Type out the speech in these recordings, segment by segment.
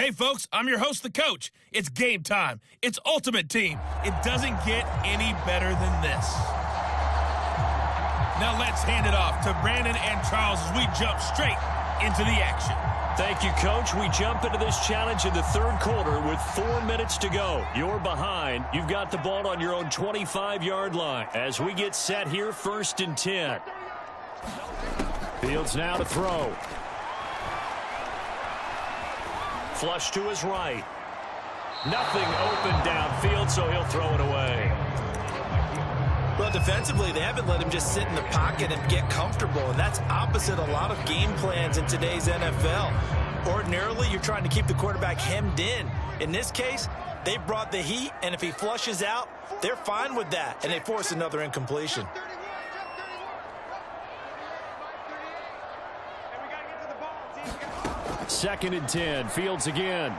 Hey folks, I'm your host, the coach. It's game time. It's Ultimate Team. It doesn't get any better than this. Now let's hand it off to Brandon and Charles as we jump straight into the action. Thank you, Coach. We jump into this challenge in the third quarter with 4 minutes to go. You're behind. You've got the ball on your own 25-yard line. As we get set here, 1st and 10. Fields now to throw. Flush to his right. Nothing open downfield, so he'll throw it away. Well, defensively, they haven't let him just sit in the pocket and get comfortable, and that's opposite a lot of game plans in today's NFL. Ordinarily, you're trying to keep the quarterback hemmed in. In this case, they brought the heat, and if he flushes out, they're fine with that, and they force another incompletion. Second and 10. Fields again.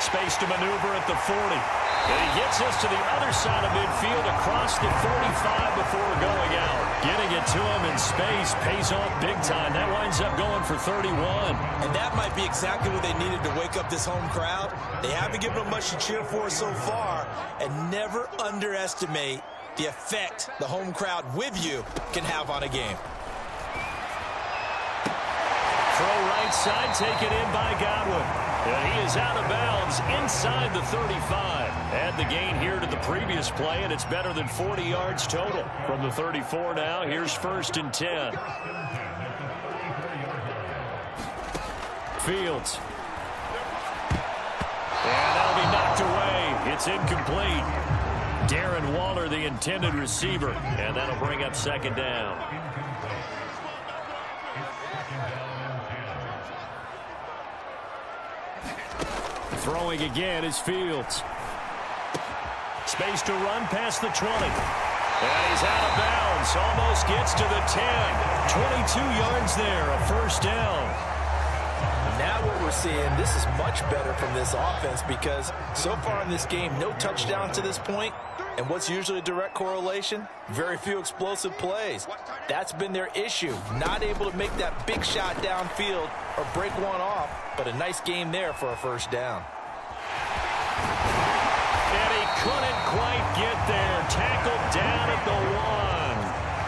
Space to maneuver at the 40. And he gets us to the other side of midfield across the 35 before going out. Getting it to him in space pays off big time. That winds up going for 31. And that might be exactly what they needed to wake up this home crowd. They haven't given them much to cheer for so far. And never underestimate the effect the home crowd with you can have on a game. Throw right side, taken in by Godwin. And he is out of bounds inside the 35. Add the gain here to the previous play, and it's better than 40 yards total. From the 34 now, here's 1st and 10. Fields. And that'll be knocked away. It's incomplete. Darren Waller, the intended receiver, and that'll bring up 2nd down. Throwing again is Fields. Space to run past the 20. And he's out of bounds. Almost gets to the 10. 22 yards there, a 1st down. Now what we're seeing, this is much better from this offense because so far in this game, no touchdown to this point. And what's usually a direct correlation? Very few explosive plays. That's been their issue. Not able to make that big shot downfield or break one off, but a nice game there for a 1st down. And he couldn't quite get there. Tackled down at the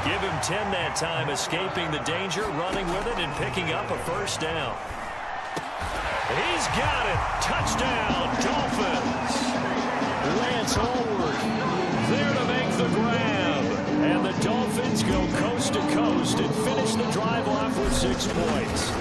1. Give him 10 that time, escaping the danger, running with it, and picking up a 1st down. He's got it. Touchdown, Dolphins. Lance Hallward there to make the grab. And the Dolphins go coast to coast and finish the drive off with 6 points.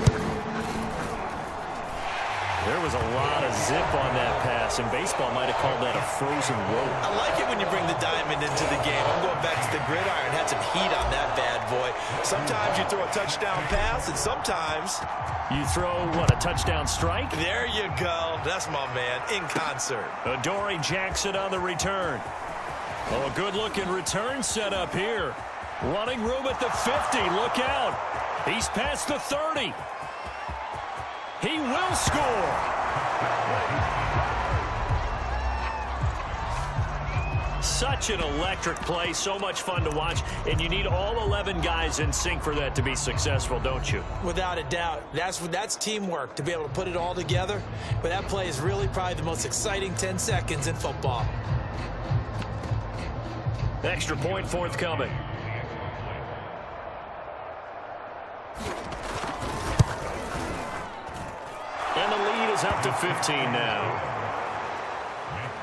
There was a lot of zip on that pass, and baseball might have called that a frozen rope. I like it when you bring the diamond into the game. I'm going back to the gridiron. Had some heat on that bad boy. Sometimes you throw a touchdown pass, and sometimes you throw, what, a touchdown strike? There you go. That's my man, in concert. Adoree Jackson on the return. Oh, a good-looking return set up here. Running room at the 50. Look out. He's past the 30. He will score. Such an electric play, so much fun to watch, and you need all 11 guys in sync for that to be successful, don't you? Without a doubt. That's teamwork, to be able to put it all together. But that play is really probably the most exciting 10 seconds in football. Extra point forthcoming. And the lead is up to 15 now.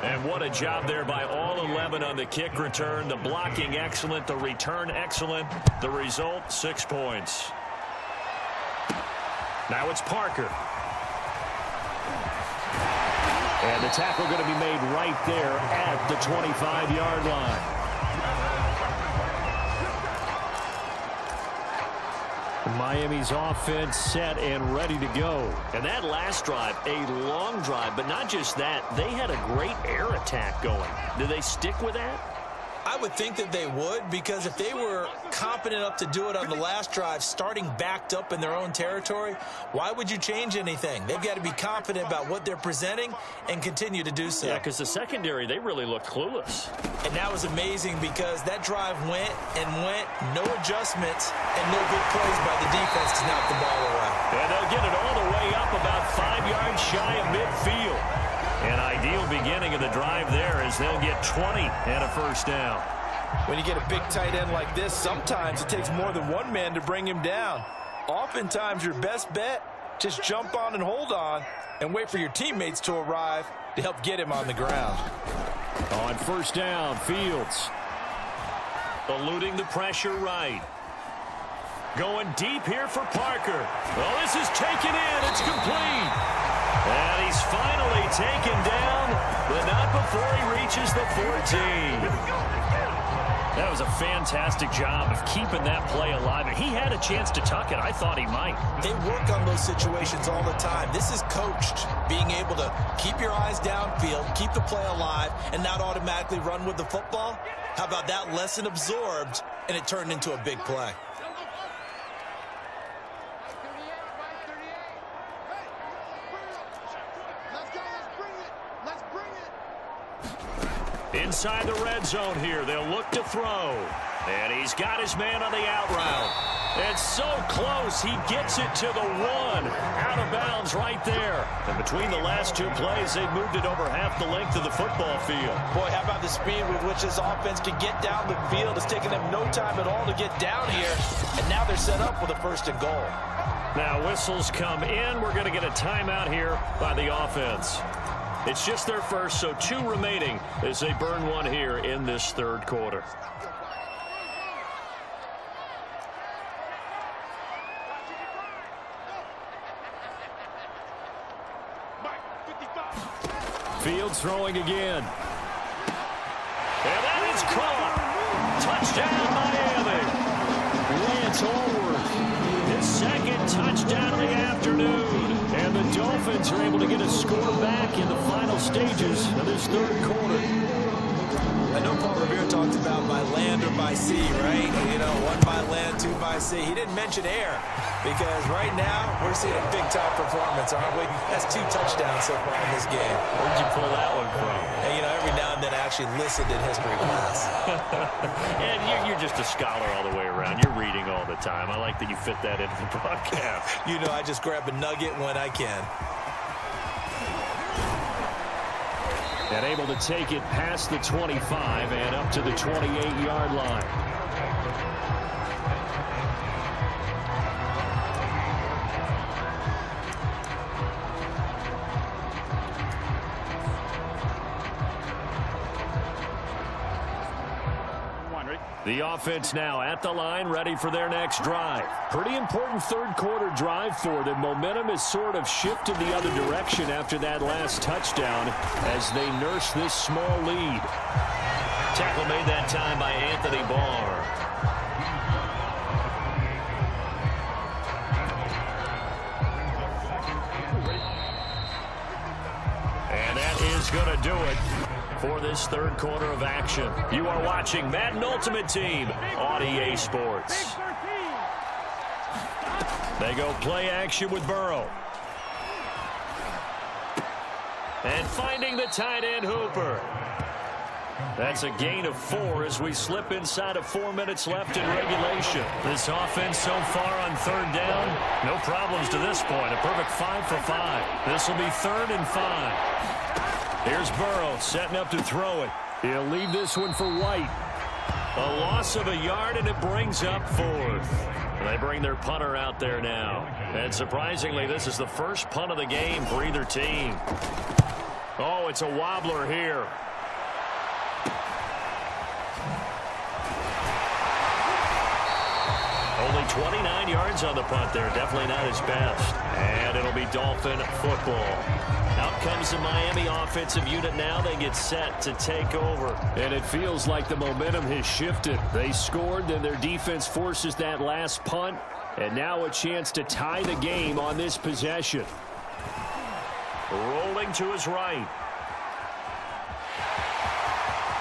And what a job there by all 11 on the kick return. The blocking excellent, the return excellent. The result, 6 points. Now it's Parker. And the tackle going to be made right there at the 25-yard line. Miami's offense set and ready to go. And that last drive, a long drive, but not just that. They had a great air attack going. Do they stick with that? I would think that they would, because if they were competent enough to do it on the last drive, starting backed up in their own territory, why would you change anything? They've got to be confident about what they're presenting and continue to do so. Yeah, because the secondary, they really looked clueless. And that was amazing because that drive went, no adjustments, and no good plays by the defense to knock the ball away. And they'll get it all the way up about 5 yards shy of midfield. An ideal beginning of the drive there as they'll get 20 and a first down. When you get a big tight end like this, sometimes it takes more than one man to bring him down. Oftentimes, your best bet, just jump on and hold on and wait for your teammates to arrive to help get him on the ground. On first down, Fields. Eluding the pressure right. Going deep here for Parker. Well, this is taken in. It's complete. And he's finally taken down, but not before he reaches the 14. That was a fantastic job of keeping that play alive. And he had a chance to tuck it. I thought he might. They work on those situations all the time. This is coached, being able to keep your eyes downfield, keep the play alive, and not automatically run with the football. How about that lesson absorbed, and it turned into a big play? Inside the red zone here, they'll look to throw. And he's got his man on the out route. It's so close, he gets it to the 1. Out of bounds right there. And between the last two plays, they've moved it over half the length of the football field. Boy, how about the speed with which this offense can get down the field? It's taken them no time at all to get down here. And now they're set up with a 1st and goal. Now whistles come in. We're going to get a timeout here by the offense. It's just their first, so 2 remaining as they burn one here in this 3rd quarter. Fields throwing again. And that is caught. Touchdown, Miami. Lance Allworth, his 2nd touchdown of the afternoon. And the Dolphins are able to get a score back in the final stages of this 3rd quarter. I know Paul Revere talked about by land or by sea, right? You know, 1 by land, 2 by sea. He didn't mention air because right now we're seeing a big-time performance, aren't we? That's 2 touchdowns so far in this game. Where'd you pull that one from? And, you know, every now and then I actually listened in history class. And you're just a scholar all the way around. You're reading all the time. I like that you fit that into the broadcast. You know, I just grab a nugget when I can. And able to take it past the 25 and up to the 28-yard line. The offense now at the line, ready for their next drive. Pretty important 3rd quarter drive for them. Momentum has sort of shifted the other direction after that last touchdown as they nurse this small lead. Tackle made that time by Anthony Barr. And that is going to do it for this 3rd quarter of action. You are watching Madden Ultimate Team on EA Sports. They go play action with Burrow. And finding the tight end Hooper. That's a gain of 4 as we slip inside of 4 minutes left in regulation. This offense so far on 3rd down, no problems to this point. A perfect 5 for 5. This will be 3rd and 5. Here's Burrow setting up to throw it. He'll leave this one for White. A loss of a yard, and it brings up 4th. They bring their punter out there now. And surprisingly, this is the first punt of the game for either team. Oh, it's a wobbler here. Only 29 yards on the punt there. Definitely not his best. And it'll be Dolphin football. Out comes the Miami offensive unit now. They get set to take over. And it feels like the momentum has shifted. They scored, then their defense forces that last punt. And now a chance to tie the game on this possession. Rolling to his right.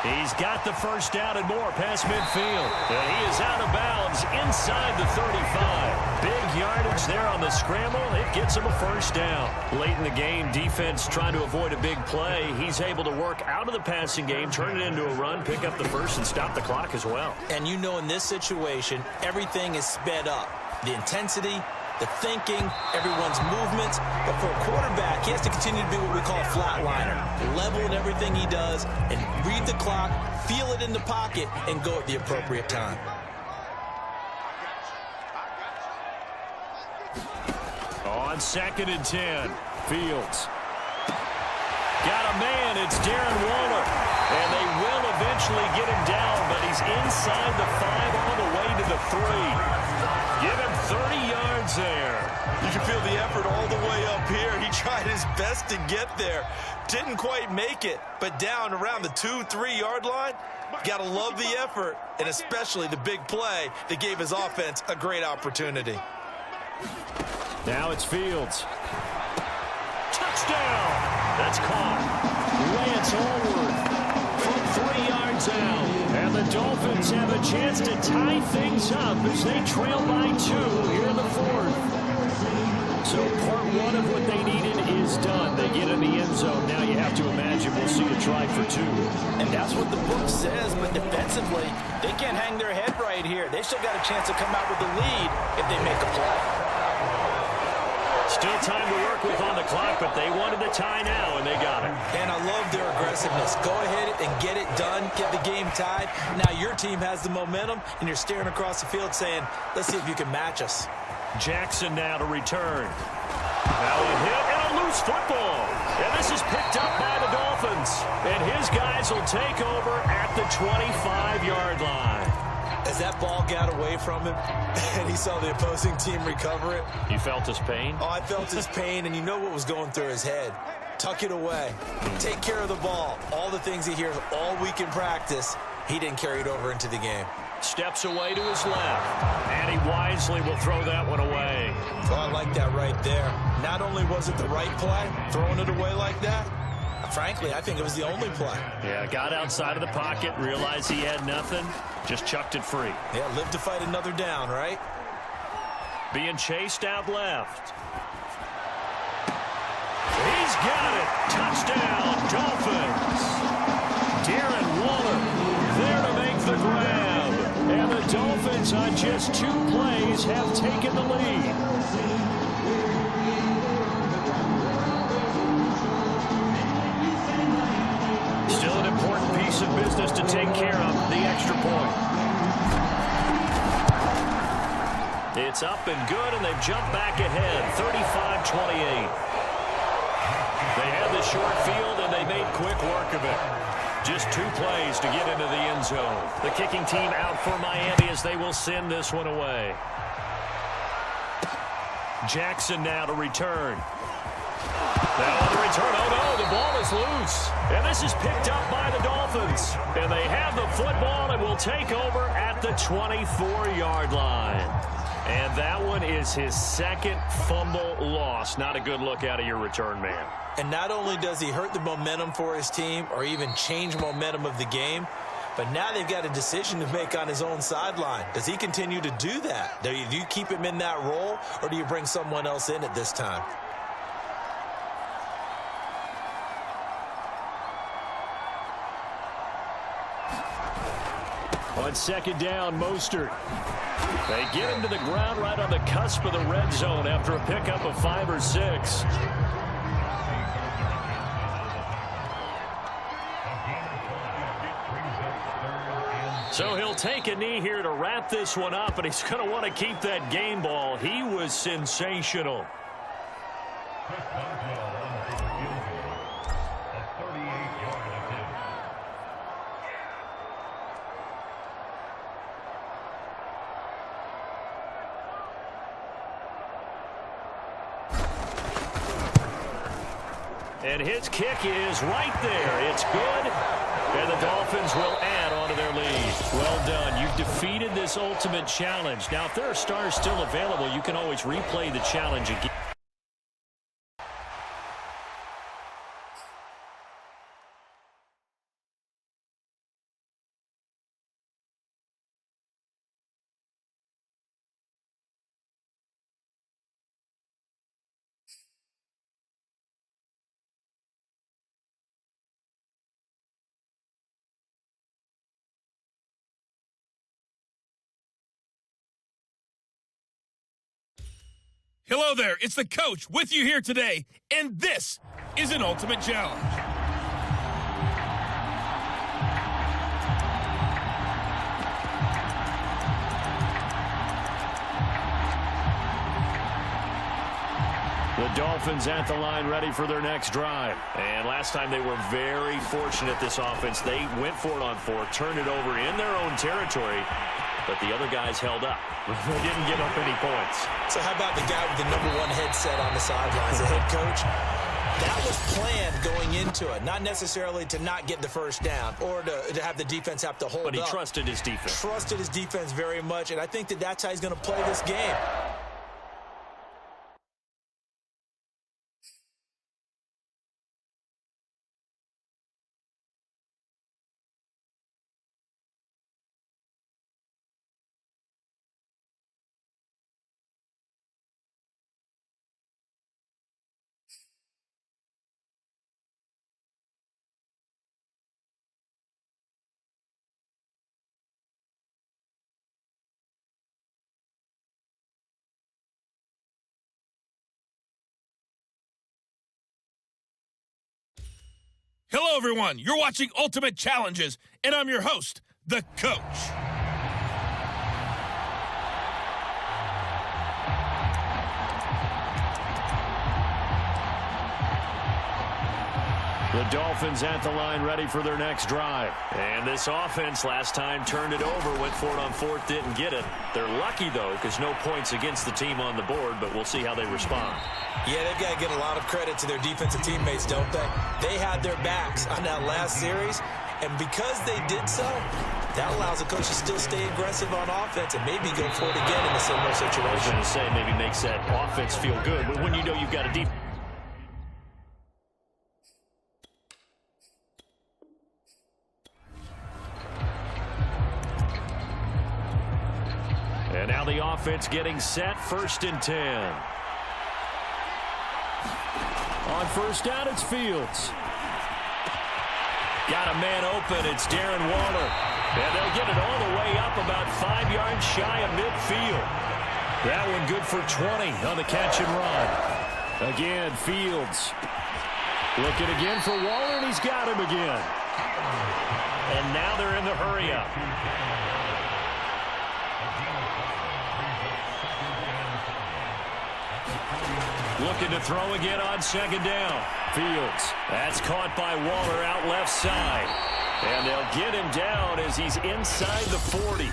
He's got the first down and more past midfield. And he is out of bounds inside the 35. Big yardage there on the scramble. It gets him a first down. Late in the game, defense trying to avoid a big play. He's able to work out of the passing game, turn it into a run, pick up the first, and stop the clock as well. And you know in this situation, everything is sped up. The intensity, the thinking, everyone's movements. But for a quarterback, he has to continue to be what we call a flatliner. Level in everything he does and read the clock, feel it in the pocket, and go at the appropriate time. On 2nd and 10, Fields. Got a man, it's Darren Waller. And they will eventually get him down, but he's inside the 5 all the way to the 3. Give him 30 yards there. You can feel the effort all the way up here. He tried his best to get there. Didn't quite make it, but down around the 2-3 yard line. Gotta love the effort, and especially the big play that gave his offense a great opportunity. Now it's Fields. Touchdown! That's caught. Lance Allward from 3 yards out. And the Dolphins have a chance to tie things up as they trail by 2 here in the 4th. So part 1 of what they needed is done. They get in the end zone. Now you have to imagine we'll see a try for 2. And that's what the book says, but defensively, they can't hang their head right here. They still got a chance to come out with the lead if they make a play. Still time to work with on the clock, but they wanted a tie now, and they got it. And I love their aggressiveness. Go ahead and get it done, get the game tied. Now your team has the momentum, and you're staring across the field saying, let's see if you can match us. Jackson now to return. Now a hit and a loose football. And this is picked up by the Dolphins. And his guys will take over at the 25-yard line. As that ball got away from him and he saw the opposing team recover it. You felt his pain? Oh, I felt his pain, and you know what was going through his head. Tuck it away. Take care of the ball. All the things he hears all week in practice, he didn't carry it over into the game. Steps away to his left. And he wisely will throw that one away. Oh, I like that right there. Not only was it the right play, throwing it away like that, frankly, I think it was the only play. Yeah, got outside of the pocket, realized he had nothing, just chucked it free. Yeah, live to fight another down, right? Being chased out left. He's got it. Touchdown, Dolphins. Darren Waller there to make the grab. And the Dolphins on just 2 plays have taken the lead. Still an important piece of business to take care of, the extra point. It's up and good, and they've jumped back ahead, 35-28. They had the short field, and they made quick work of it. Just 2 plays to get into the end zone. The kicking team out for Miami as they will send this one away. Jackson now to return. Now on the return, oh no, the ball is loose. And this is picked up by the Dolphins. And they have the football and will take over at the 24-yard line. And that one is his 2nd fumble loss. Not a good look out of your return man. And not only does he hurt the momentum for his team or even change momentum of the game, but now they've got a decision to make on his own sideline. Does he continue to do that? Do you keep him in that role, or do you bring someone else in at this time? On 2nd down, Mostert. They get him to the ground right on the cusp of the red zone after a pickup of 5 or 6. So he'll take a knee here to wrap this one up, and he's going to want to keep that game ball. He was sensational. And his kick is right there. It's good. And the Dolphins will add on to their lead. Well done. You've defeated this ultimate challenge. Now, if there are stars still available, you can always replay the challenge again. Hello there, it's the coach with you here today, and this is an Ultimate Challenge. The Dolphins at the line ready for their next drive. And last time they were very fortunate, this offense. They went for it on fourth, turned it over in their own territory, but the other guys held up. They didn't give up any points. So how about the guy with the #1 headset on the sidelines, the head coach? That was planned going into it, not necessarily to not get the first down or to have the defense have to hold up. But he trusted his defense. Trusted his defense very much, and I think that's how he's going to play this game. Hello, everyone. You're watching Ultimate Challenges, and I'm your host, the coach. The Dolphins at the line ready for their next drive. And this offense last time turned it over, went for it on fourth, didn't get it. They're lucky, though, because no points against the team on the board, but we'll see how they respond. Yeah, they've got to get a lot of credit to their defensive teammates, don't they? They had their backs on that last series, and because they did so, that allows the coach to still stay aggressive on offense and maybe go for it again in a similar situation. I was going to say maybe makes that offense feel good, but when you know you've got a defense. And now the offense getting set, 1st and 10. On first down, it's Fields. Got a man open, it's Darren Waller. And they'll get it all the way up about 5 yards shy of midfield. That one good for 20 on the catch and run. Again, Fields. Looking again for Waller, and he's got him again. And now they're in the hurry-up. Looking to throw again on 2nd down. Fields. That's caught by Waller out left side. And they'll get him down as he's inside the 40.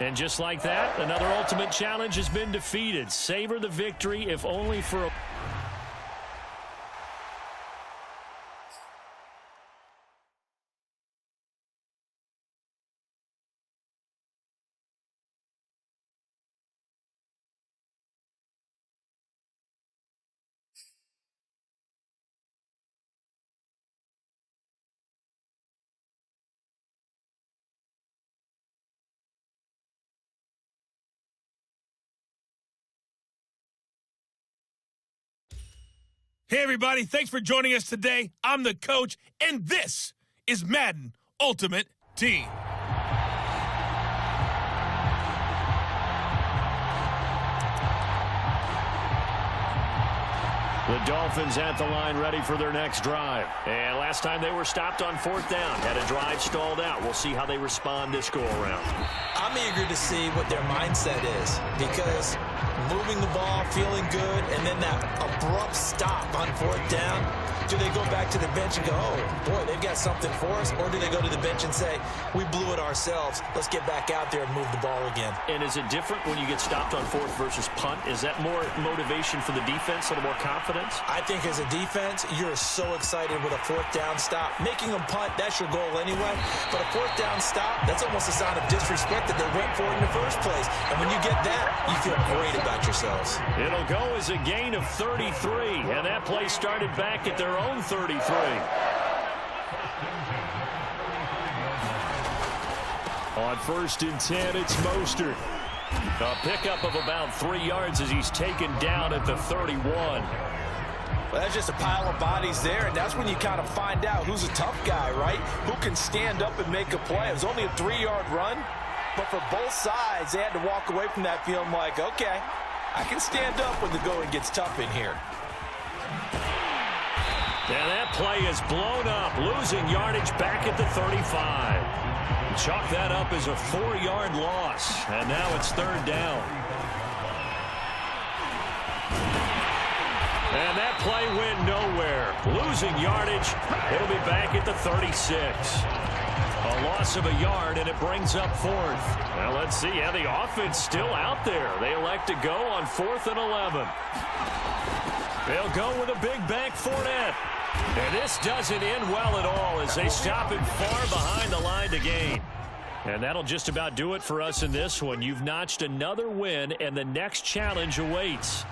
And just like that, another Ultimate Challenge has been defeated. Savor the victory, if only for a... Hey, everybody. Thanks for joining us today. I'm the coach, and this is Madden Ultimate Team. The Dolphins at the line ready for their next drive. And last time they were stopped on 4th down. Had a drive stalled out. We'll see how they respond this go-around. I'm eager to see what their mindset is because moving the ball, feeling good, and then that abrupt stop on 4th down, do they go back to the bench and go, oh, boy, they've got something for us? Or do they go to the bench and say, we blew it ourselves. Let's get back out there and move the ball again. And is it different when you get stopped on 4th versus punt? Is that more motivation for the defense, a little more confidence? I think as a defense, you're so excited with a 4th down stop. Making them punt, that's your goal anyway. But a 4th down stop, that's almost a sign of disrespect that they went for it in the first place. And when you get that, you feel great about yourselves. It'll go as a gain of 33. And that play started back at their own 33. On 1st and 10, it's Mostert. A pickup of about 3 yards as he's taken down at the 31. Well, that's just a pile of bodies there, and that's when you kind of find out who's a tough guy, right? Who can stand up and make a play. It was only a 3-yard run, but for both sides, they had to walk away from that feeling like, okay, I can stand up when the going gets tough in here. And that play is blown up, losing yardage back at the 35. Chalk that up as a 4-yard loss, and now it's third down. And that play went nowhere. Losing yardage, it'll be back at the 36. A loss of a yard, and it brings up fourth. Well, let's see. Yeah, the offense still out there. They elect to go on 4th and 11. They'll go with a big bank Fournette. And this doesn't end well at all as they stop him far behind the line to gain. And that'll just about do it for us in this one. You've notched another win, and the next challenge awaits.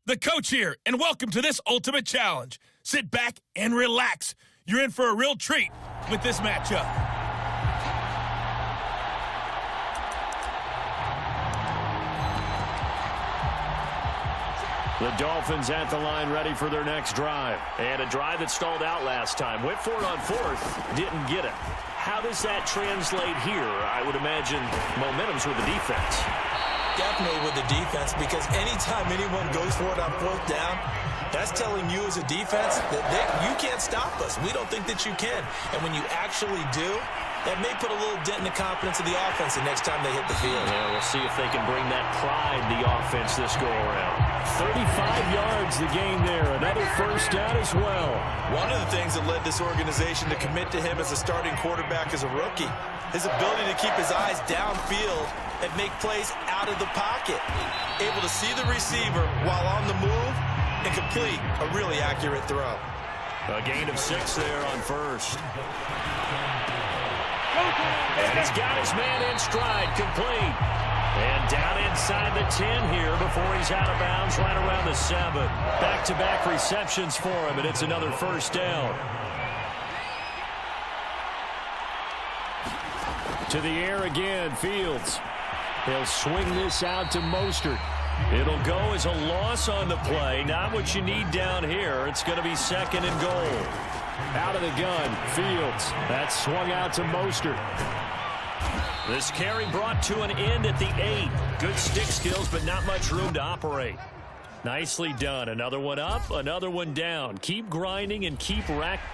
The coach here, and welcome to this ultimate challenge. Sit back and relax. You're in for a real treat with this matchup. The Dolphins at the line ready for their next drive. And a drive that stalled out last time. Went for it on 4th, didn't get it. How does that translate here? I would imagine momentum's with the defense. Definitely with the defense, because anytime anyone goes for it on 4th down, that's telling you as a defense that you can't stop us. We don't think that you can. And when you actually do, that may put a little dent in the confidence of the offense the next time they hit the field. Yeah, we'll see if they can bring that pride to the offense this go-around. 35 yards the gain there. Another first down as well. One of the things that led this organization to commit to him as a starting quarterback as a rookie, his ability to keep his eyes downfield and make plays out of the pocket. Able to see the receiver while on the move and complete a really accurate throw. A gain of 6 there on first. And he's got his man in stride, complete. And down inside the 10 here before he's out of bounds right around the 7. Back-to-back receptions for him, and it's another first down. To the air again, Fields. He'll swing this out to Mostert. It'll go as a loss on the play. Not what you need down here. It's going to be 2nd and goal. Out of the gun, Fields. That's swung out to Mostert. This carry brought to an end at the 8. Good stick skills, but not much room to operate. Nicely done. Another one up, another one down. Keep grinding and keep racking.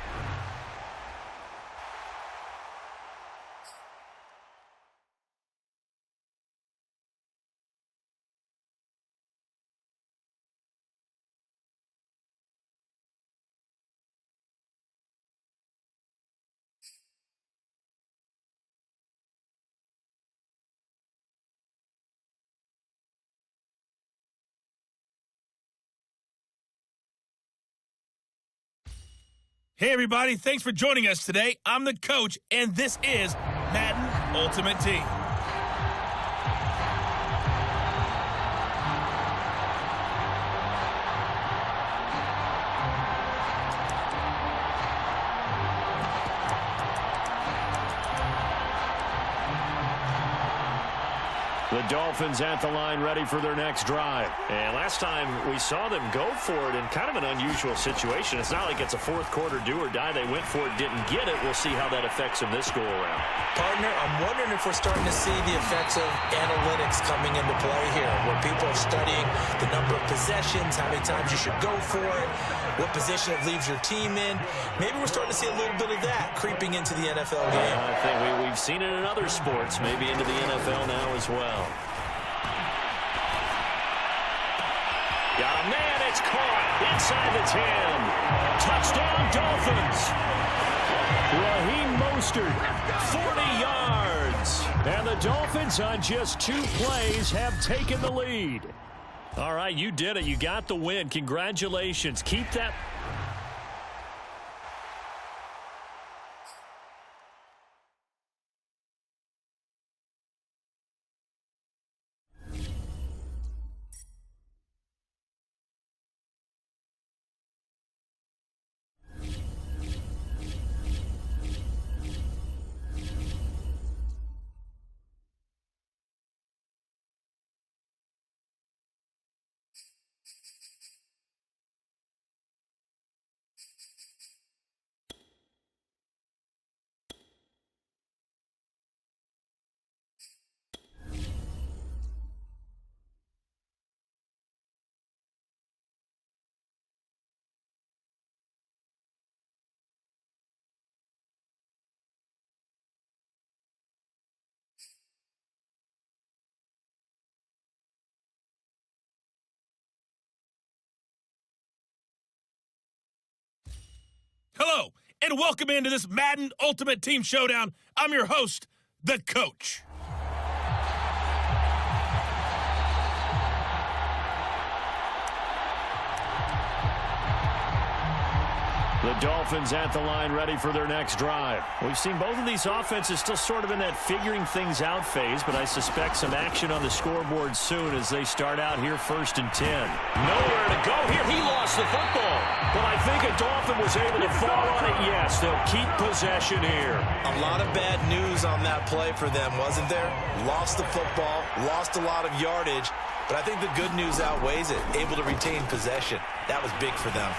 Hey, everybody. Thanks for joining us today. I'm the coach, and this is Madden Ultimate Team. The Dolphins at the line ready for their next drive. And last time we saw them go for it in kind of an unusual situation. It's not like it's a fourth quarter do or die. They went for it, didn't get it. We'll see how that affects them this go around. Partner, I'm wondering if we're starting to see the effects of analytics coming into play here, where people are studying the number of possessions, how many times you should go for it, what position it leaves your team in. Maybe we're starting to see a little bit of that creeping into the NFL game. I think we've seen it in other sports, maybe into the NFL now as well. Got a man, it's caught inside the 10. Touchdown, Dolphins. Raheem Mostert, 40 yards. And the Dolphins on just 2 plays have taken the lead. All right, you did it. You got the win. Congratulations. Keep that. Hello, and welcome into this Madden Ultimate Team Showdown. I'm your host, the Coach. The Dolphins at the line ready for their next drive. We've seen both of these offenses still sort of in that figuring things out phase, but I suspect some action on the scoreboard soon as they start out here 1st and 10. Nowhere to go here. He lost the football. But I think a Dolphin was able to fall on it. Yes, they'll keep possession here. A lot of bad news on that play for them, wasn't there? Lost the football, lost a lot of yardage, but I think the good news outweighs it. Able to retain possession. That was big for them.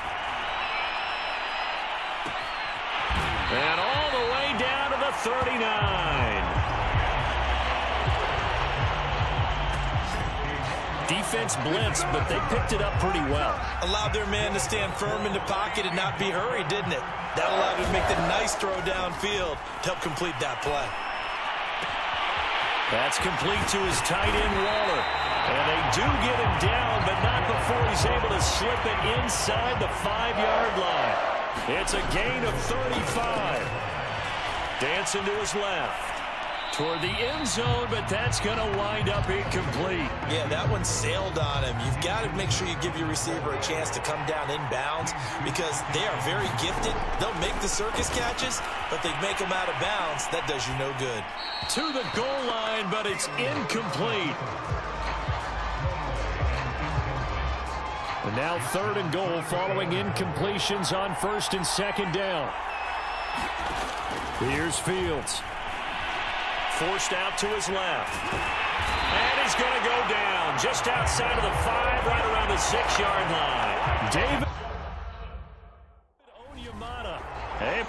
And all the way down to the 39. Defense blitzed, but they picked it up pretty well. Allowed their man to stand firm in the pocket and not be hurried, didn't it? That allowed him to make the nice throw downfield to help complete that play. That's complete to his tight end, Waller. And they do get him down, but not before he's able to slip it inside the 5-yard line. It's a gain of 35. Dancing to his left. Toward the end zone, but that's going to wind up incomplete. Yeah, that one sailed on him. You've got to make sure you give your receiver a chance to come down inbounds because they are very gifted. They'll make the circus catches, but they make them out of bounds. That does you no good. To the goal line, but it's incomplete. And now 3rd and goal following incompletions on 1st and 2nd down. Here's Fields. Forced out to his left. And he's going to go down just outside of the 5, right around the 6-yard line. David Onyemata. Hey.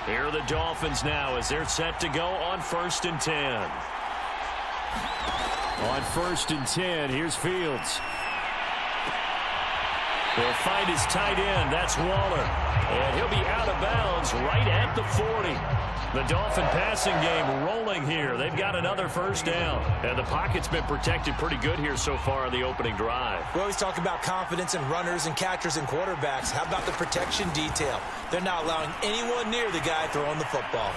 Here are the Dolphins now as they're set to go on 1st and 10. On 1st and 10, here's Fields. He'll find his tight end. That's Waller. And he'll be out of bounds right at the 40. The Dolphin passing game rolling here. They've got another 1st down. And the pocket's been protected pretty good here so far on the opening drive. We always talk about confidence in runners and catchers and quarterbacks. How about the protection detail? They're not allowing anyone near the guy throwing the football.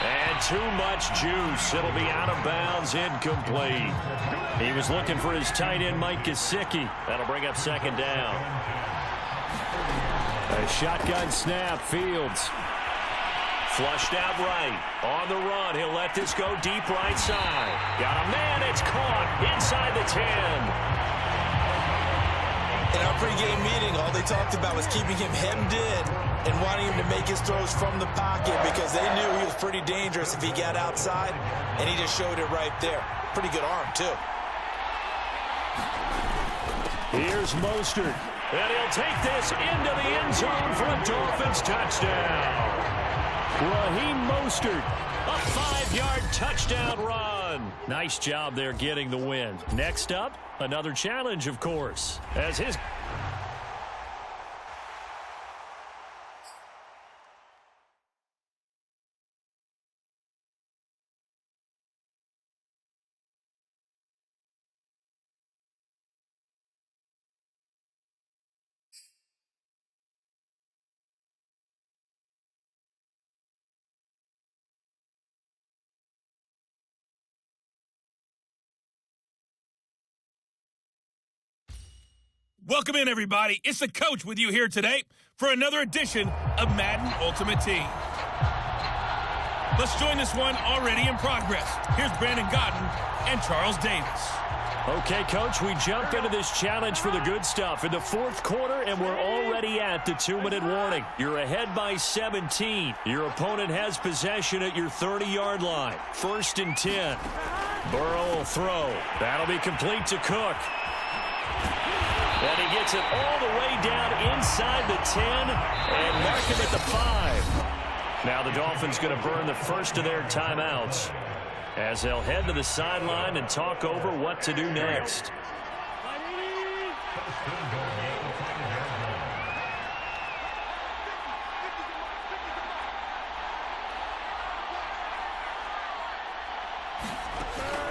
And too much juice. It'll be out of bounds, incomplete. He was looking for his tight end, Mike Gesicki. That'll bring up 2nd down. A shotgun snap, Fields. Flushed out right. On the run, he'll let this go deep right side. Got a man, it's caught inside the 10. In our pregame meeting, all they talked about was keeping him hemmed in and wanting him to make his throws from the pocket because they knew he was pretty dangerous if he got outside, and he just showed it right there. Pretty good arm, too. Here's Mostert, and he'll take this into the end zone for a Dolphins touchdown. Raheem Mostert, a 5-yard touchdown run. Nice job there getting the win. Next up, another challenge, of course, as his... Welcome in, everybody. It's the Coach with you here today for another edition of Madden Ultimate Team. Let's join this one already in progress. Here's Brandon Godden and Charles Davis. Okay, Coach, we jump into this challenge for the good stuff in the 4th quarter, and we're already at the 2-minute warning. You're ahead by 17. Your opponent has possession at your 30-yard line. 1st and 10. Burrow will throw. That'll be complete to Cook. And he gets it all the way down inside the 10 and mark him at the 5. Now the Dolphins going to burn the first of their timeouts as they'll head to the sideline and talk over what to do next.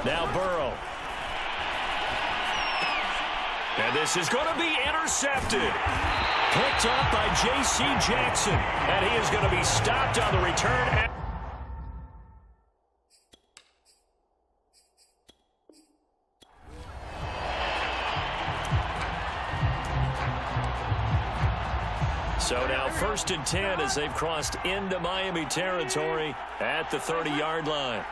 Now Burrow. And this is going to be intercepted. Picked up by J.C. Jackson. And he is going to be stopped on the return. So now 1st and 10 as they've crossed into Miami territory at the 30-yard line.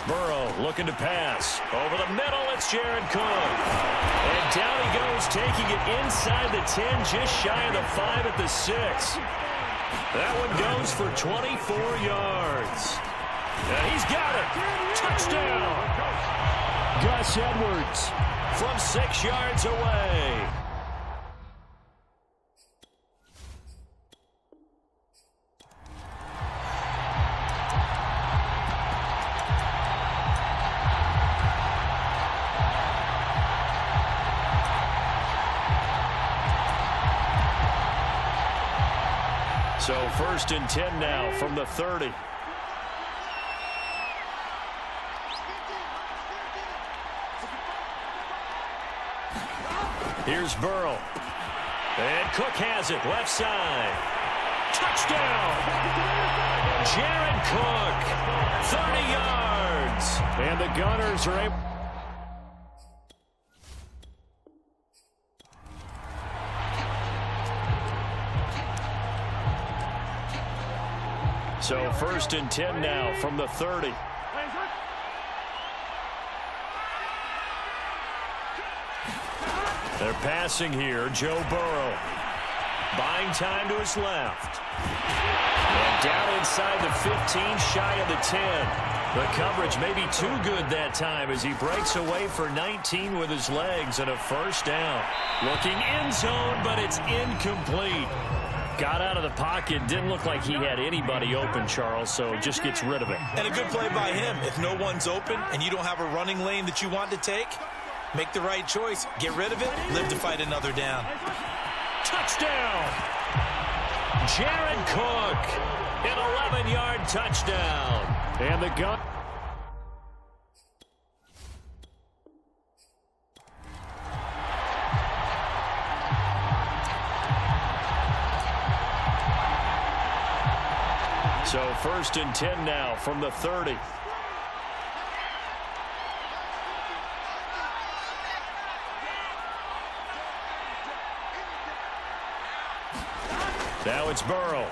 Burrow looking to pass. Over the middle, it's Jared Cook. And down he goes, taking it inside the 10, just shy of the 5 at the 6. That one goes for 24 yards. And he's got it. Touchdown. Gus Edwards from 6 yards away. So 1st and 10 now from the 30. Here's Burrow. And Cook has it, left side. Touchdown! Jared Cook, 30 yards. And the Gunners are able... So 1st and 10 now from the 30. They're passing here. Joe Burrow. Buying time to his left. And down inside the 15, shy of the 10. The coverage may be too good that time as he breaks away for 19 with his legs and a 1st down. Looking end zone, but it's incomplete. Got out of the pocket. Didn't look like he had anybody open, Charles, so just gets rid of it. And a good play by him. If no one's open and you don't have a running lane that you want to take, make the right choice. Get rid of it. Live to fight another down. Touchdown! Jared Cook, an 11-yard touchdown. And the gun. So 1st and 10 now from the 30. Now it's Burrow.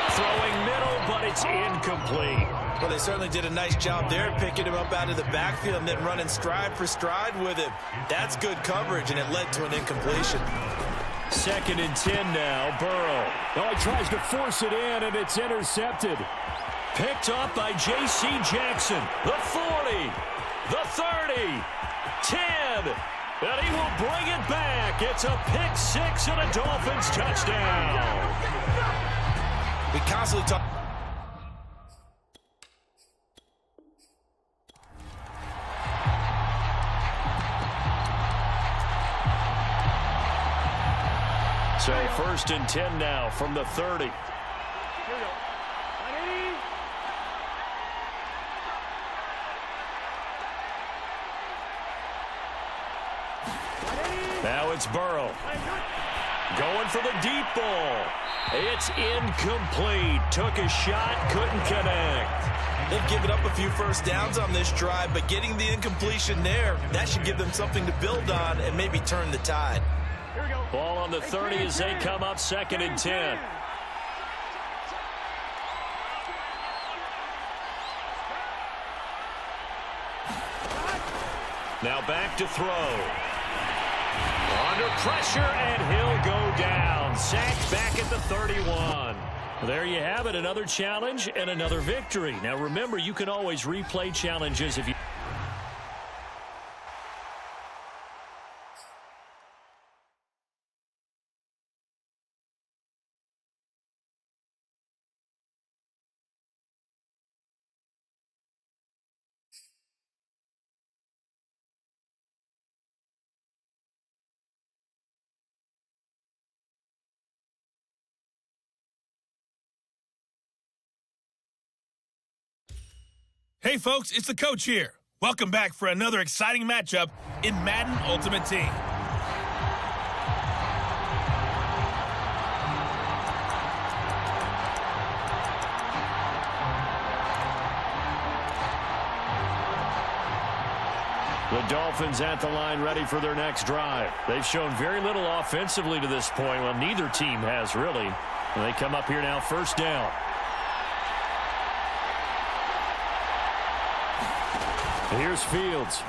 Throwing middle, but it's incomplete. Well, they certainly did a nice job there, picking him up out of the backfield and then running stride for stride with him. That's good coverage, and it led to an incompletion. 2nd and 10 now, Burrow. Oh, he tries to force it in, and it's intercepted. Picked up by J.C. Jackson. The 40, the 30, 10, and he will bring it back. It's a pick 6 and a Dolphins touchdown. We constantly talk. So 1st and 10 now from the 30. Now it's Burrow. Going for the deep ball. It's incomplete. Took a shot, couldn't connect. They've given up a few 1st downs on this drive, but getting the incompletion there, that should give them something to build on and maybe turn the tide. Ball on the 30 as they come up 2nd and 10. Now back to throw. Under pressure, and he'll go down. Sacked back at the 31. There you have it, another challenge and another victory. Now remember, you can always replay challenges if you... Hey folks, it's the coach here. Welcome back for another exciting matchup in Madden Ultimate Team. The Dolphins at the line ready for their next drive. They've shown very little offensively to this point. Well, neither team has really. And they come up here now, first down. Here's Fields.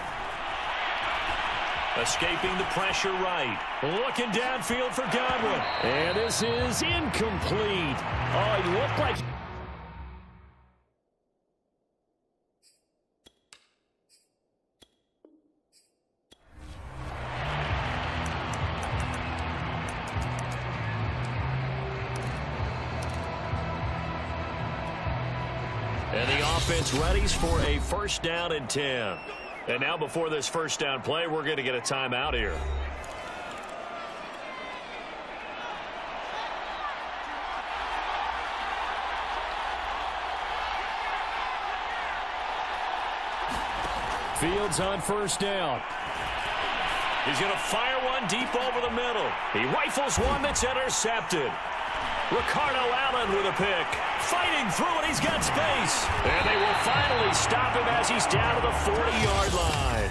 Escaping the pressure right. Looking downfield for Godwin. And this is incomplete. Oh, he looked like... And the offense readies for a first down and 10. And now before this first down play, we're going to get a timeout here. Fields on first down. He's going to fire one deep over the middle. He rifles one that's intercepted. Ricardo Allen with a pick. Fighting through it, he's got space. And they will finally stop him as he's down to the 40-yard line.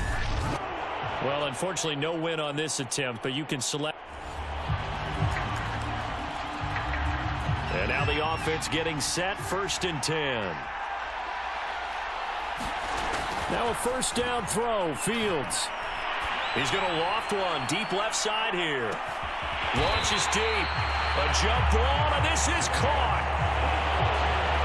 Well, unfortunately, no win on this attempt, but you can select. And now the offense getting set, first and 10. Now a first down throw, Fields. He's going to loft one, deep left side here. Launches deep. A jump ball, and this is caught.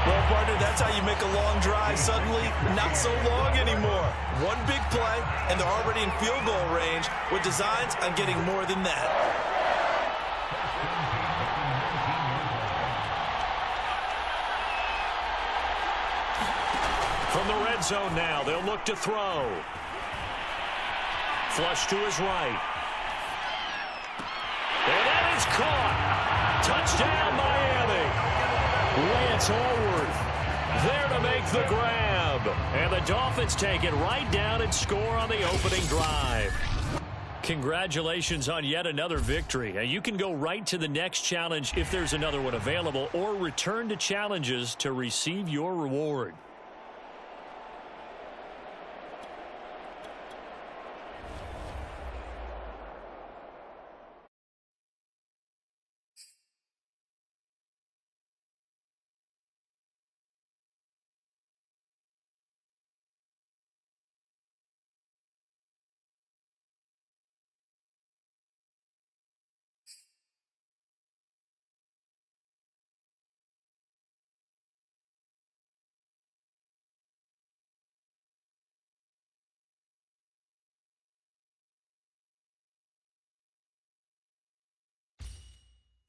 Well, partner, that's how you make a long drive suddenly not so long anymore. One big play, and they're already in field goal range with designs on getting more than that. From the red zone now, they'll look to throw. Flush to his right. And that is caught. Touchdown, Miami. Lance Allworth there to make the grab. And the Dolphins take it right down and score on the opening drive. Congratulations on yet another victory. Now you can go right to the next challenge if there's another one available, or return to challenges to receive your reward.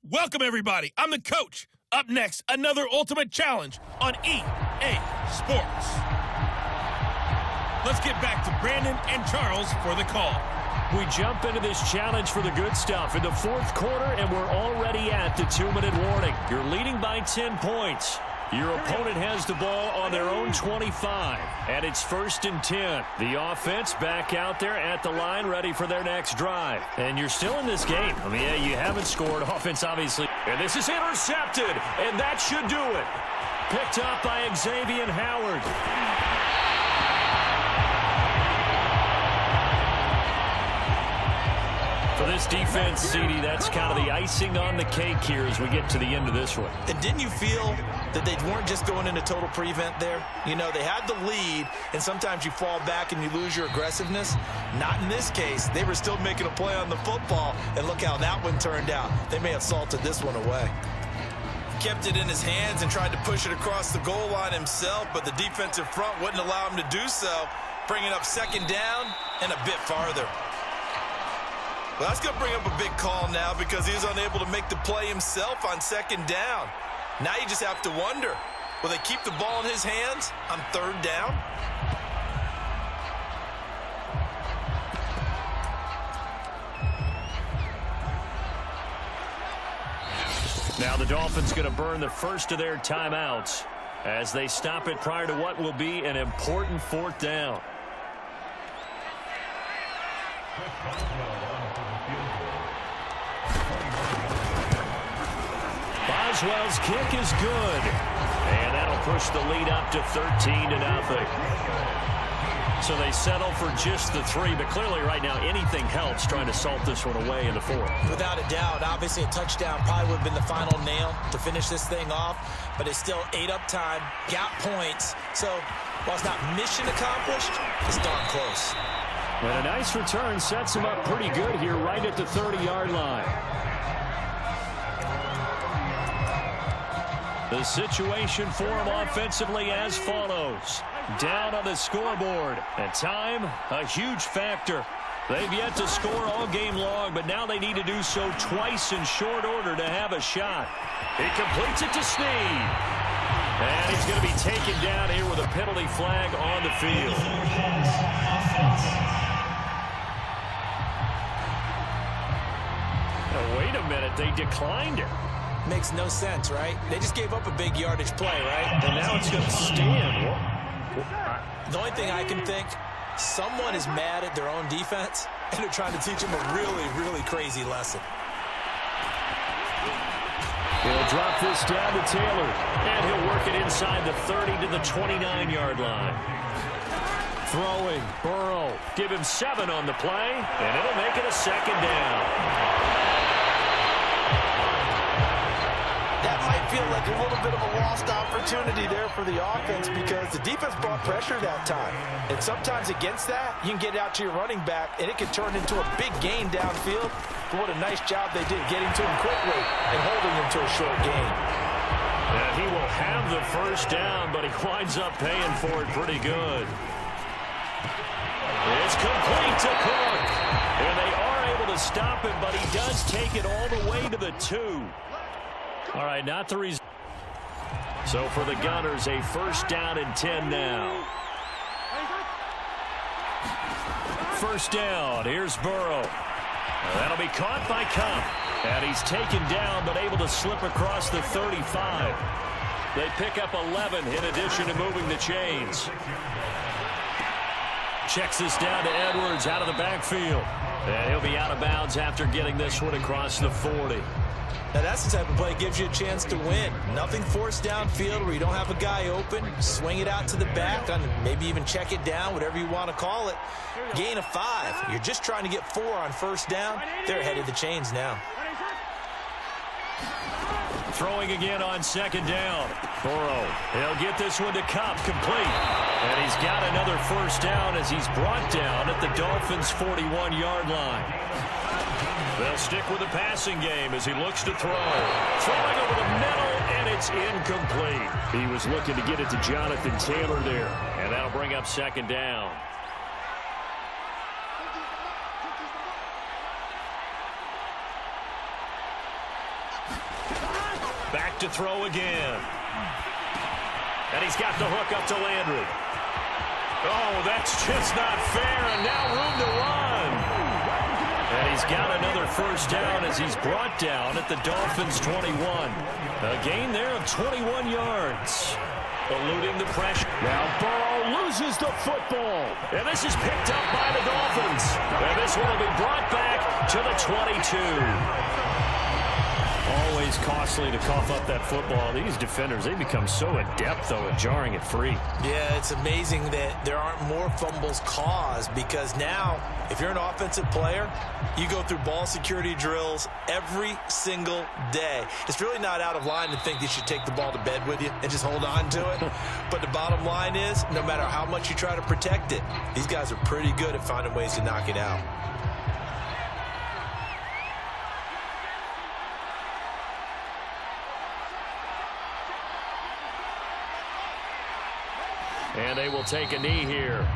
Welcome, everybody. I'm the coach. Up next, another Ultimate Challenge on EA Sports. Let's get back to Brandon and Charles for the call. We jump into this challenge for the good stuff in the fourth quarter, and we're already at the 2-minute warning. You're leading by 10 points. Your opponent has the ball on their own 25, and it's first and 10. The offense back out there at the line, ready for their next drive. And you're still in this game. I mean, yeah, you haven't scored. Offense, obviously. And this is intercepted, and that should do it. Picked up by Xavier Howard. For this defense, CD, that's kind of the icing on the cake here as we get to the end of this one. And didn't you feel that they weren't just going into total prevent there? You know, they had the lead, and sometimes you fall back and you lose your aggressiveness. Not in this case. They were still making a play on the football, and look how that one turned out. They may have salted this one away. Kept it in his hands and tried to push it across the goal line himself, but the defensive front wouldn't allow him to do so, bringing up second down and a bit farther. Well, that's going to bring up a big call now because he was unable to make the play himself on second down. Now you just have to wonder, will they keep the ball in his hands on third down? Now the Dolphins going to burn the first of their timeouts. as they stop it prior to what will be an important 4th down. Boswell's kick is good. And that'll push the lead up to 13-0. So they settle for just the 3, but clearly right now anything helps trying to salt this one away in the 4th. Without a doubt, obviously a touchdown probably would have been the final nail to finish this thing off, but it's still 8-up time, got points. So while it's not mission accomplished, it's darn close. And a nice return sets him up pretty good here right at the 30-yard line. The situation for him offensively as follows. Down on the scoreboard. And time, a huge factor. They've yet to score all game long, but now they need to do so twice in short order to have a shot. He completes it to Snead. And he's going to be taken down here with a penalty flag on the field. Now, wait a minute, they declined it. Makes no sense, right? They just gave up a big yardage play, right? And now it's going to stand. The only thing I can think, someone is mad at their own defense, and they're trying to teach them a really, really crazy lesson. He'll drop this down to Taylor, and he'll work it inside the 30 to the 29-yard line. Throwing, Burrow, give him 7 on the play, and it'll make it a 2nd down. That might feel like a little bit of a lost opportunity there for the offense because the defense brought pressure that time. And sometimes against that, you can get out to your running back, and it can turn into a big gain downfield. But what a nice job they did getting to him quickly and holding him to a short gain. And he will have the 1st down, but he winds up paying for it pretty good. It's complete to Cook. And they are able to stop him, but he does take it all the way to the 2. All right, not the result. So for the Gunners, a 1st down and 10 now. 1st down. Here's Burrow. That'll be caught by Cup. And he's taken down, but able to slip across the 35. They pick up 11 in addition to moving the chains. Checks this down to Edwards out of the backfield. And he'll be out of bounds after getting this one across the 40. Now that's the type of play that gives you a chance to win. Nothing forced downfield where you don't have a guy open. Swing it out to the back, maybe even check it down, whatever you want to call it. Gain of 5. You're just trying to get 4 on 1st down. They're ahead of the chains now. Throwing again on 2nd down. Burrow, he'll get this one to Cup, complete. And he's got another 1st down as he's brought down at the Dolphins' 41-yard line. They'll stick with the passing game as he looks to throw. Throwing over the middle, and it's incomplete. He was looking to get it to Jonathan Taylor there, and that'll bring up 2nd down. Back to throw again. And he's got the hook up to Landry. Oh, that's just not fair, and now room to run. And he's got another 1st down as he's brought down at the Dolphins' 21. A gain there of 21 yards. Eluding the pressure. Now Burrow loses the football. And this is picked up by the Dolphins. And this one will be brought back to the 22. Always costly to cough up that football. These defenders, they become so adept, though, at jarring it free. Yeah, it's amazing that there aren't more fumbles caused because now, if you're an offensive player, you go through ball security drills every single day. It's really not out of line to think you should take the ball to bed with you and just hold on to it. But the bottom line is, no matter how much you try to protect it, these guys are pretty good at finding ways to knock it out. And they will take a knee here.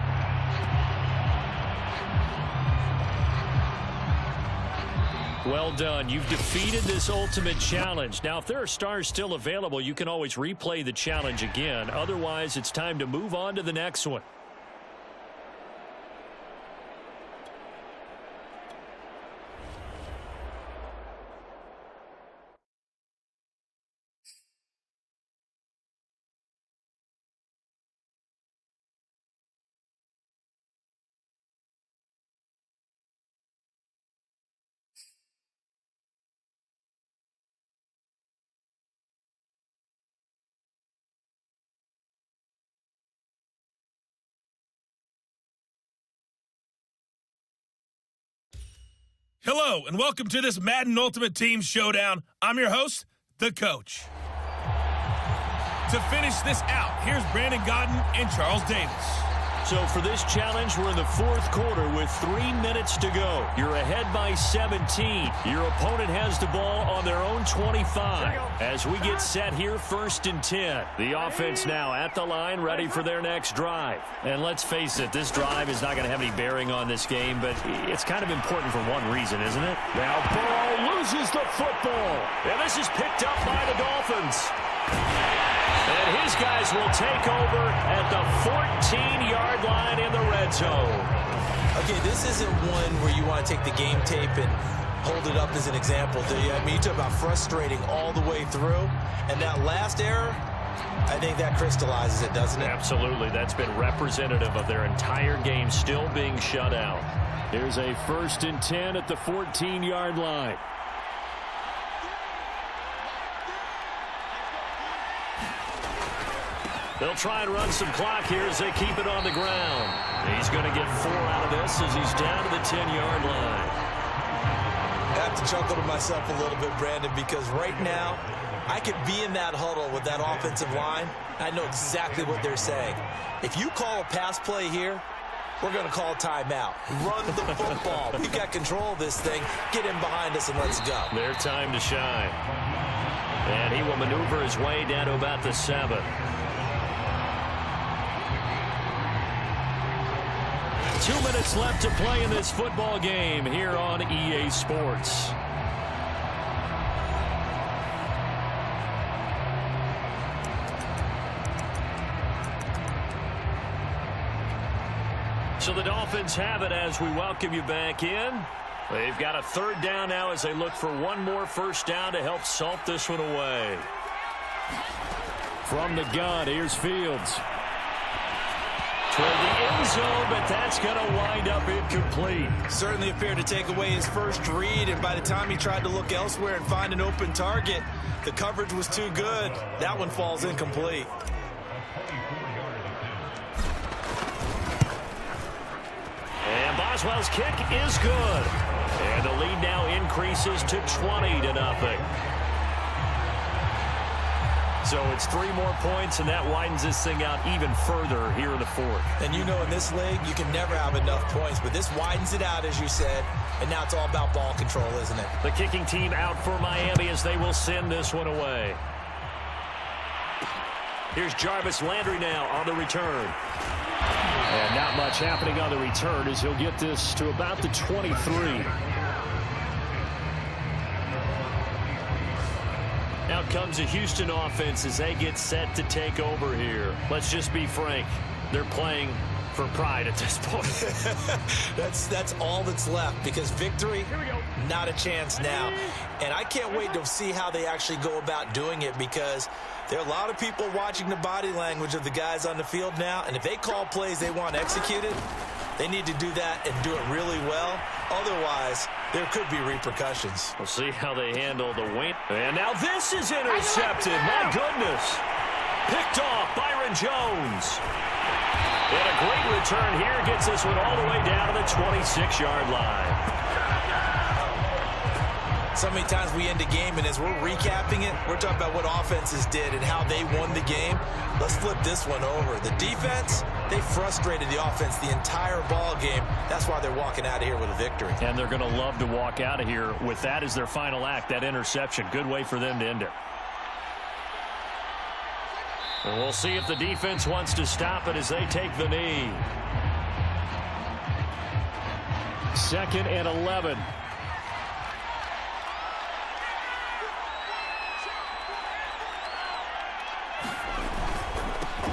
Well done. You've defeated this ultimate challenge. Now, if there are stars still available, you can always replay the challenge again. Otherwise, it's time to move on to the next one. Hello, and welcome to this Madden Ultimate Team Showdown. I'm your host, the Coach. To finish this out, here's Brandon Godden and Charles Davis. So for this challenge, we're in the fourth quarter with 3 minutes to go. You're ahead by 17. Your opponent has the ball on their own 25. As we get set here, 1st and 10. The offense now at the line, ready for their next drive. And let's face it, this drive is not going to have any bearing on this game, but it's kind of important for one reason, isn't it? Now Burrow loses the football. And this is picked up by the Dolphins. And his guys will take over at the 14-yard line in the red zone. Okay, this isn't one where you want to take the game tape and hold it up as an example, do you? I mean, you talk about frustrating all the way through. And that last error, I think that crystallizes it, doesn't it? Absolutely. That's been representative of their entire game still being shut out. Here's a 1st and 10 at the 14-yard line. They'll try and run some clock here as they keep it on the ground. He's going to get 4 out of this as he's down to the 10-yard line. I have to chuckle to myself a little bit, Brandon, because right now I could be in that huddle with that offensive line. I know exactly what they're saying. If you call a pass play here, we're going to call a timeout. Run the football. We've got control of this thing. Get in behind us and let's go. Their time to shine. And he will maneuver his way down to about the 7. 2 minutes left to play in this football game here on EA Sports. So the Dolphins have it as we welcome you back in. They've got a 3rd down now as they look for one more 1st down to help salt this one away. From the gun, here's Fields. Toward the end zone, but that's going to wind up incomplete. Certainly appeared to take away his first read, and by the time he tried to look elsewhere and find an open target, the coverage was too good. That one falls incomplete. And Boswell's kick is good. And the lead now increases to 20-0. So it's 3 more points, and that widens this thing out even further here in the 4th. And you know, in this league, you can never have enough points, but this widens it out, as you said, and now it's all about ball control, isn't it? The kicking team out for Miami as they will send this one away. Here's Jarvis Landry now on the return. And not much happening on the return as he'll get this to about the 23. Out comes the Houston offense as they get set to take over here. Let's just be frank. They're playing for pride at this point. That's all that's left, because victory, not a chance now. And I can't wait to see how they actually go about doing it, because there are a lot of people watching the body language of the guys on the field now, and if they call plays they want executed, they need to do that and do it really well. Otherwise, there could be repercussions. We'll see how they handle the win. And now this is intercepted. My goodness. Picked off Byron Jones. And a great return here gets this one all the way down to the 26-yard line. So many times we end a game, and as we're recapping it, we're talking about what offenses did and how they won the game. Let's flip this one over. The defense, they frustrated the offense the entire ball game. That's why they're walking out of here with a victory. And they're going to love to walk out of here with that as their final act, that interception. Good way for them to end it. And we'll see if the defense wants to stop it as they take the knee. 2nd and 11.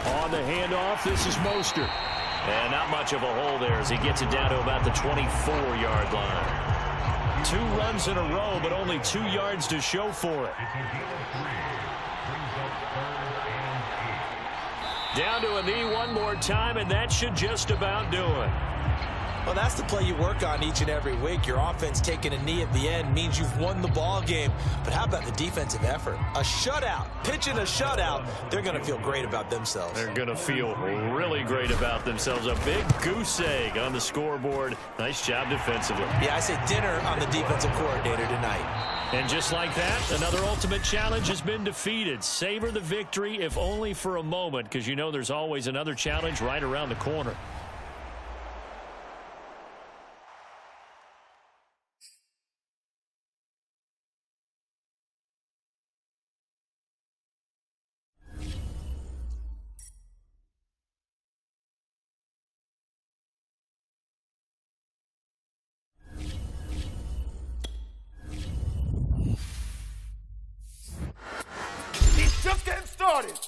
On the handoff, this is Mostert. And not much of a hole there as he gets it down to about the 24-yard line. 2 runs in a row, but only 2 yards to show for it. Down to a knee one more time, and that should just about do it. Well, that's the play you work on each and every week. Your offense taking a knee at the end means you've won the ball game. But how about the defensive effort? A shutout, pitching a shutout, they're going to feel great about themselves. They're going to feel really great about themselves. A big goose egg on the scoreboard. Nice job defensively. Yeah, I say dinner on the defensive coordinator tonight. And just like that, another ultimate challenge has been defeated. Savor the victory, if only for a moment, because you know there's always another challenge right around the corner. Just getting started.